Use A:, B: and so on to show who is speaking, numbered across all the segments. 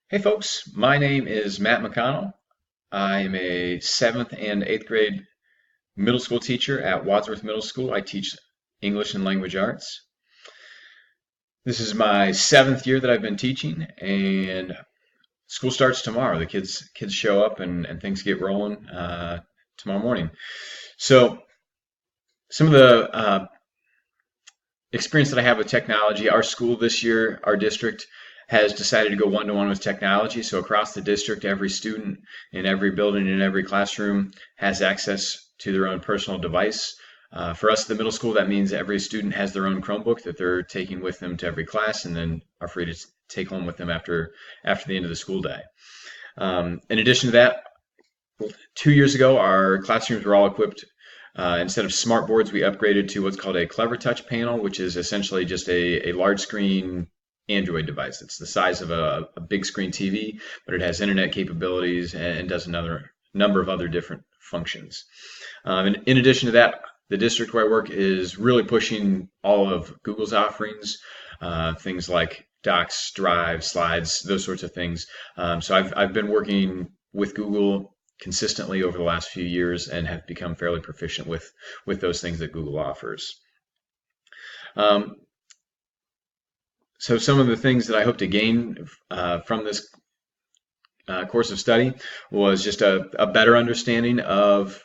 A: Hey folks, my name is Matt McConnell. I'm a 7th and 8th grade middle school teacher at Wadsworth Middle School. I teach English and language arts. This is my 7th year that I've been teaching, and school starts tomorrow. The kids show up and things get rolling tomorrow morning. So some of the experience that I have with technology, our school this year, our district has decided to go one-to-one with technology. So across the district, every student in every building, in every classroom has access to their own personal device. For us at the middle school, that means every student has their own Chromebook that they're taking with them to every class and then are free to take home with them after the end of the school day. In addition to that, 2 years ago, our classrooms were all equipped. Instead of smart boards, we upgraded to what's called a Clever Touch panel, which is essentially just a large screen Android device. It's the size of a big screen TV, but it has internet capabilities and does another number of other different functions. And in addition to that, the district where I work is really pushing all of Google's offerings, things like Docs, Drive, Slides, those sorts of things. So I've been working with Google consistently over the last few years and have become fairly proficient with those things that Google offers. So some of the things that I hope to gain from this course of study was just a better understanding of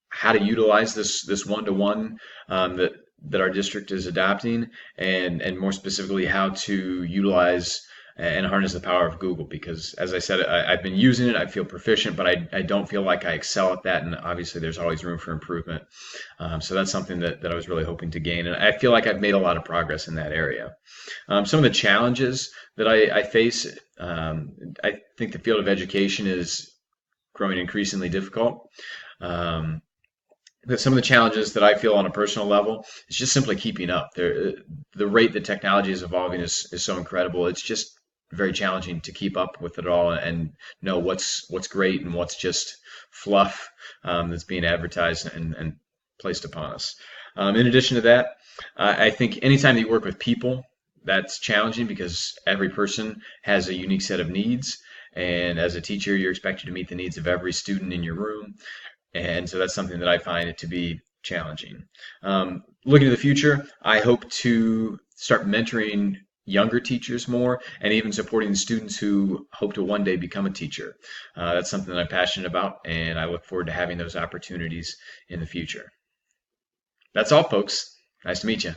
A: how to utilize this one-to-one that our district is adopting, and more specifically how to utilize and harness the power of Google, because as I said, I've been using it, I feel proficient, but I don't feel like I excel at that, and obviously there's always room for improvement. So that's something that I was really hoping to gain, and I feel like I've made a lot of progress in that area. Some of the challenges that I face, I think the field of education is growing increasingly difficult. But some of the challenges that I feel on a personal level is just simply keeping up. The rate that technology is evolving is so incredible. It's just very challenging to keep up with it all and know what's great and what's just fluff that's being advertised and placed upon us. In addition to that, I think anytime you work with people, that's challenging because every person has a unique set of needs. And as a teacher, you're expected to meet the needs of every student in your room. And so that's something that I find it to be challenging. Looking to the future, I hope to start mentoring younger teachers more and even supporting students who hope to one day become a teacher. That's something that I'm passionate about, and I look forward to having those opportunities in the future. That's all, folks. Nice to meet you.